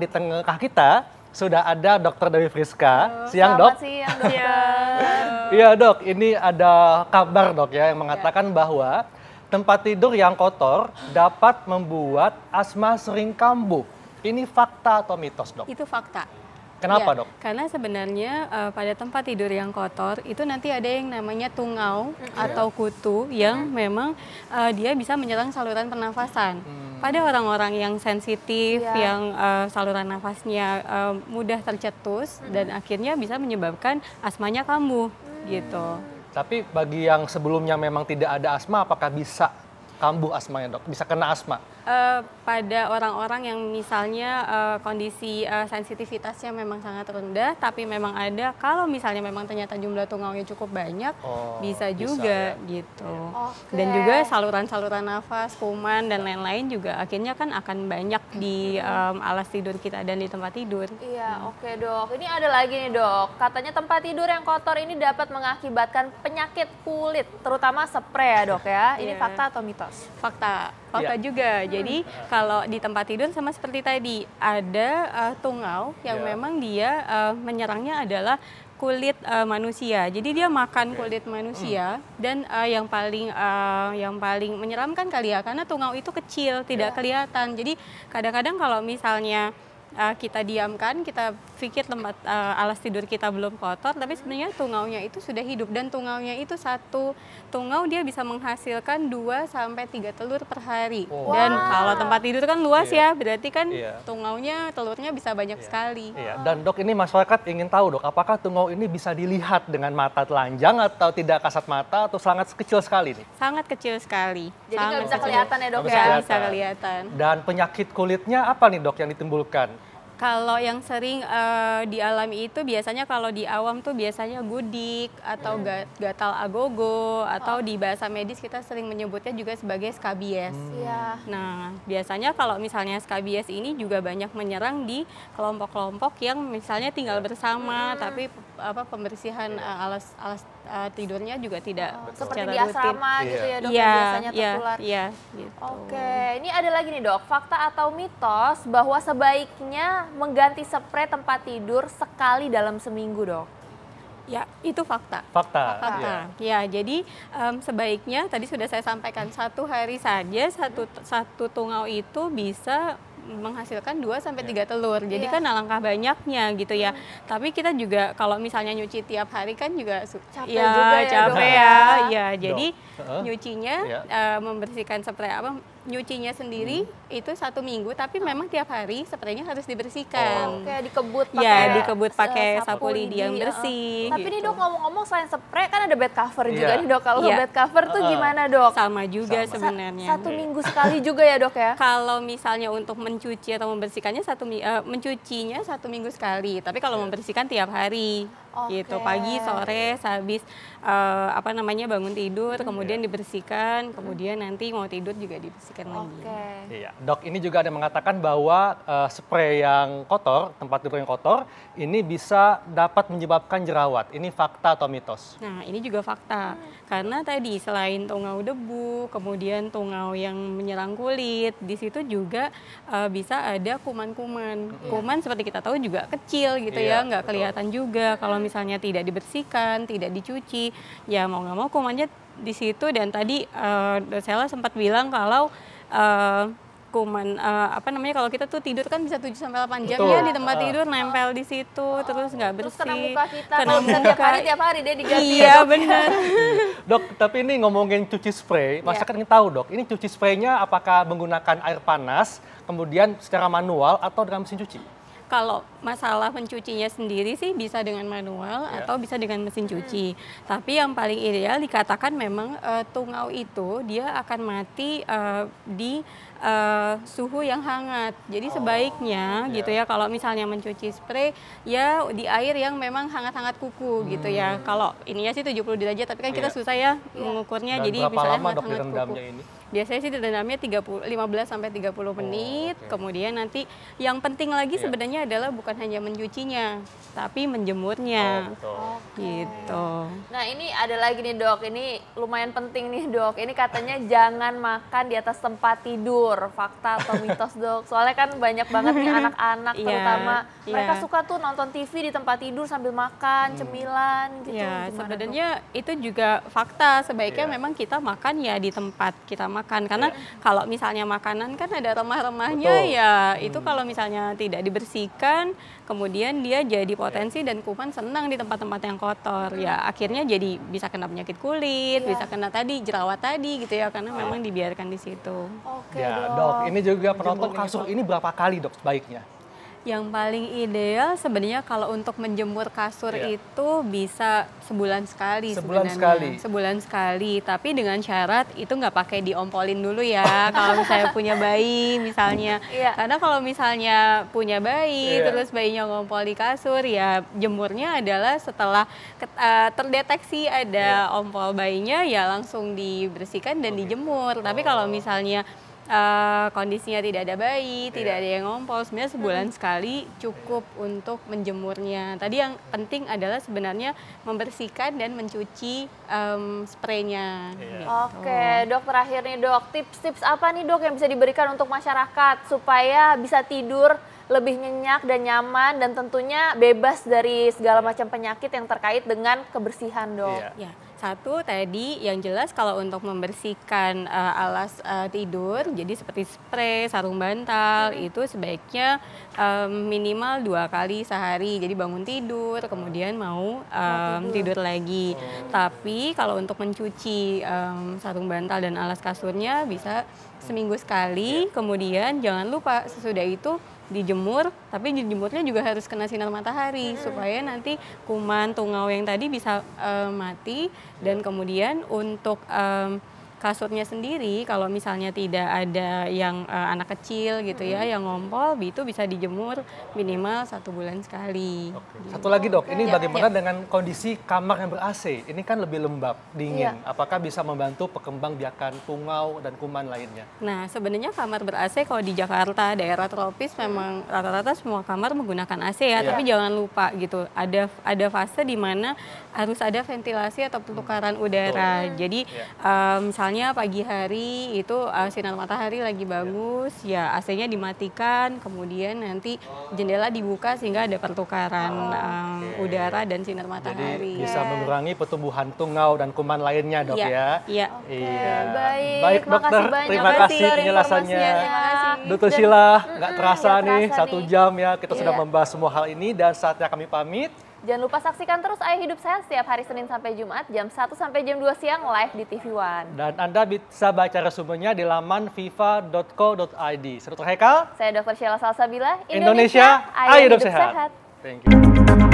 di tengah kita sudah ada Dr. Dewi Friska. Siang, Dok. Selamat siang, Dokter. Iya, Dok. Ini ada kabar, Dok, ya, yang mengatakan bahwa tempat tidur yang kotor dapat membuat asma sering kambuh. Ini fakta atau mitos, Dok? Itu fakta. Kenapa, Ya, Dok? karena sebenarnya pada tempat tidur yang kotor itu nanti ada yang namanya tungau atau kutu yang memang dia bisa menyerang saluran pernafasan. Pada orang-orang yang sensitif, yang saluran nafasnya mudah tercetus dan akhirnya bisa menyebabkan asmanya kambuh gitu. Tapi bagi yang sebelumnya memang tidak ada asma, apakah bisa kambuh asmanya, Dok? Bisa kena asma? Pada orang-orang yang misalnya kondisi sensitivitasnya memang sangat rendah, tapi memang ada, kalau misalnya memang ternyata jumlah tungaunya cukup banyak, bisa juga ya. gitu. Dan juga saluran-saluran nafas, kuman, dan lain-lain juga akhirnya kan akan banyak di alas tidur kita dan di tempat tidur. Iya, oke, Dok. Ini ada lagi nih, Dok. Katanya tempat tidur yang kotor ini dapat mengakibatkan penyakit kulit, terutama spray ya, Dok, ya. Ini fakta atau mitos? Fakta juga. Jadi kalau di tempat tidur sama seperti tadi, ada tungau yang memang dia menyerangnya adalah kulit manusia. Jadi dia makan kulit manusia dan yang paling menyeramkan kali ya, karena tungau itu kecil, tidak kelihatan. Jadi kadang-kadang kalau misalnya kita diamkan, kita pikir tempat alas tidur kita belum kotor, tapi sebenarnya tungaunya itu sudah hidup, dan tungaunya itu satu tungau dia bisa menghasilkan 2-3 telur per hari. Dan kalau tempat tidur kan luas ya, berarti kan tungaunya, telurnya bisa banyak sekali. Dan, Dok, ini masyarakat ingin tahu, Dok, apakah tungau ini bisa dilihat dengan mata telanjang atau tidak kasat mata atau sangat kecil sekali nih? Sangat kecil sekali. Jadi nggak bisa kelihatan ya, Dok, ya? Nggak bisa kelihatan. Dan penyakit kulitnya apa nih, Dok, yang ditimbulkan? Kalau yang sering dialami itu biasanya kalau di awam tuh biasanya gudik atau gatal agogo, atau di bahasa medis kita sering menyebutnya juga sebagai skabies. Nah, biasanya kalau misalnya skabies ini juga banyak menyerang di kelompok-kelompok yang misalnya tinggal bersama, tapi pembersihan alas tidurnya juga tidak seperti secara di asrama rutin. gitu ya, Dok, yang biasanya tertular. Iya, gitu. Oke, ini ada lagi nih, Dok, fakta atau mitos bahwa sebaiknya mengganti spray tempat tidur sekali dalam seminggu, Dok? Ya, itu fakta. Fakta. Ya, jadi sebaiknya tadi sudah saya sampaikan, 1 hari saja satu tungau itu bisa menghasilkan 2-3 telur. Jadi kan alangkah banyaknya gitu ya. Tapi kita juga kalau misalnya nyuci tiap hari kan juga capek ya. Ya, jadi nyucinya membersihkan spray nyucinya sendiri itu 1 minggu, tapi memang tiap hari spraynya harus dibersihkan. Kayak dikebut pakai dikebut pakai sapu lidi yang bersih. Tapi nih, Dok, ngomong-ngomong, selain spray kan ada bed cover juga nih, Dok. Kalau bed cover tuh gimana, Dok? Sama juga sebenarnya. 1 minggu sekali juga ya, Dok, ya? Kalau misalnya untuk mencuci atau membersihkannya mencucinya 1 minggu sekali, tapi kalau membersihkan tiap hari. Gitu, pagi, sore, habis bangun tidur, kemudian dibersihkan, kemudian nanti mau tidur juga dibersihkan lagi. Iya, Dok, ini juga ada mengatakan bahwa spray yang kotor, tempat tidur yang kotor, ini bisa dapat menyebabkan jerawat. Ini fakta atau mitos? Nah, ini juga fakta. Karena tadi selain tungau debu, kemudian tungau yang menyerang kulit, di situ juga bisa ada kuman-kuman. Kuman seperti kita tahu juga kecil gitu ya, nggak kelihatan juga. Kalau misalnya tidak dibersihkan, tidak dicuci, ya mau nggak mau kumannya di situ. Dan tadi Dosela sempat bilang kalau kuman kalau kita tuh tidur kan bisa 7-8 jam ya di tempat tidur, nempel di situ, terus nggak bersih. Terus kena muka kita, kena kalau bisa tiap hari dia diganti. Iya, benar. Dok, tapi ini ngomongin cuci spray, masyarakat ingin tahu, Dok, ini cuci spraynya apakah menggunakan air panas, kemudian secara manual atau dengan mesin cuci? Kalau masalah mencucinya sendiri sih bisa dengan manual atau bisa dengan mesin cuci. Tapi yang paling ideal dikatakan memang tungau itu dia akan mati di suhu yang hangat. Jadi sebaiknya gitu ya, kalau misalnya mencuci spray ya di air yang memang hangat-hangat kuku gitu ya. Kalau ininya sih 70 derajat, tapi kan kita susah ya mengukurnya. Dan jadi berapa misalnya lama, Dok, hangat-hangat direndamnya kuku. ini? Biasanya sih direndamnya 15 sampai 30 menit. oke. Kemudian nanti yang penting lagi Iya. sebenarnya adalah bukan hanya mencucinya, tapi menjemurnya. Betul. Gitu. Nah ini ada lagi nih dok, ini lumayan penting nih dok. Ini katanya jangan makan di atas tempat tidur. Fakta atau mitos dok? Soalnya kan banyak banget nih anak-anak Iya, terutama. Mereka iya. suka tuh nonton TV di tempat tidur sambil makan, cemilan gitu. Ya, Gimana, sebenarnya itu juga fakta. Sebaiknya Iya. memang kita makan ya di tempat kita makan. Karena kalau misalnya makanan kan ada remah-remahnya Betul. ya. Itu kalau misalnya tidak dibersihkan, kemudian dia jadi potensi dan kuman senang di tempat-tempat yang kotor. Ya, akhirnya jadi bisa kena penyakit kulit, Iya. bisa kena tadi jerawat tadi gitu ya. Karena memang dibiarkan di situ. Oke Ya dok. dok, ini juga penonton kasur ini berapa kali dok sebaiknya? Yang paling ideal sebenarnya kalau untuk menjemur kasur Iya. itu bisa sebulan sekali Sebulan sebenarnya. sekali? Sebulan sekali, tapi dengan syarat itu nggak pakai diompolin dulu ya. Kalau misalnya punya bayi misalnya. Iya. Karena kalau misalnya punya bayi, Iya. terus bayinya ngompol di kasur, ya jemurnya adalah setelah terdeteksi ada ompol bayinya, ya langsung dibersihkan dan dijemur. Tapi kalau misalnya kondisinya tidak ada bayi, tidak ada yang ngompol, sebenarnya sebulan sekali cukup untuk menjemurnya. Tadi yang penting adalah sebenarnya membersihkan dan mencuci spraynya. Iya. Oke, dok terakhir nih dok, tips-tips apa nih dok yang bisa diberikan untuk masyarakat supaya bisa tidur lebih nyenyak dan nyaman dan tentunya bebas dari segala macam penyakit yang terkait dengan kebersihan dok. Iya. Ya, satu tadi yang jelas kalau untuk membersihkan alas tidur, jadi seperti spray, sarung bantal, itu sebaiknya minimal 2 kali sehari. Jadi bangun tidur, kemudian mau tidur lagi. Tapi kalau untuk mencuci sarung bantal dan alas kasurnya bisa seminggu sekali. Kemudian jangan lupa sesudah itu dijemur, tapi dijemurnya juga harus kena sinar matahari supaya nanti kuman tungau yang tadi bisa mati. Dan kemudian untuk kasurnya sendiri, kalau misalnya tidak ada yang anak kecil gitu ya, yang ngompol, itu bisa dijemur minimal 1 bulan sekali. Oke. Satu lagi dok, ini Ya. bagaimana dengan kondisi kamar yang ber-AC? Ini kan lebih lembab, dingin. Iya. Apakah bisa membantu perkembangbiakan tungau dan kuman lainnya? Nah, sebenarnya kamar ber-AC kalau di Jakarta, daerah tropis memang rata-rata semua kamar menggunakan AC ya, Iya. tapi jangan lupa gitu, ada fase di mana harus ada ventilasi atau pertukaran udara. Jadi misalnya pagi hari itu sinar matahari lagi bagus, ya AC-nya dimatikan, kemudian nanti jendela dibuka sehingga ada pertukaran udara dan sinar Jadi matahari. bisa mengurangi pertumbuhan tungau dan kuman lainnya dok Iya, ya? iya. Iya. Baik, dokter, makasih banyak terima Dok, kasih dari penjelasannya. informasinya. Dokter Dan- Sheila, nggak terasa nggak nih terasa 1 nih. jam ya kita sudah Iya. membahas semua hal ini dan saatnya kami pamit. Jangan lupa saksikan terus Ayo Hidup Sehat setiap hari Senin sampai Jumat jam 1 sampai jam 2 siang live di TV One. Dan Anda bisa baca resumenya di laman viva.co.id. Saya Dr. Hekal, Saya Dr. Sheila Salsabila, Indonesia, ayo hidup sehat. Thank you.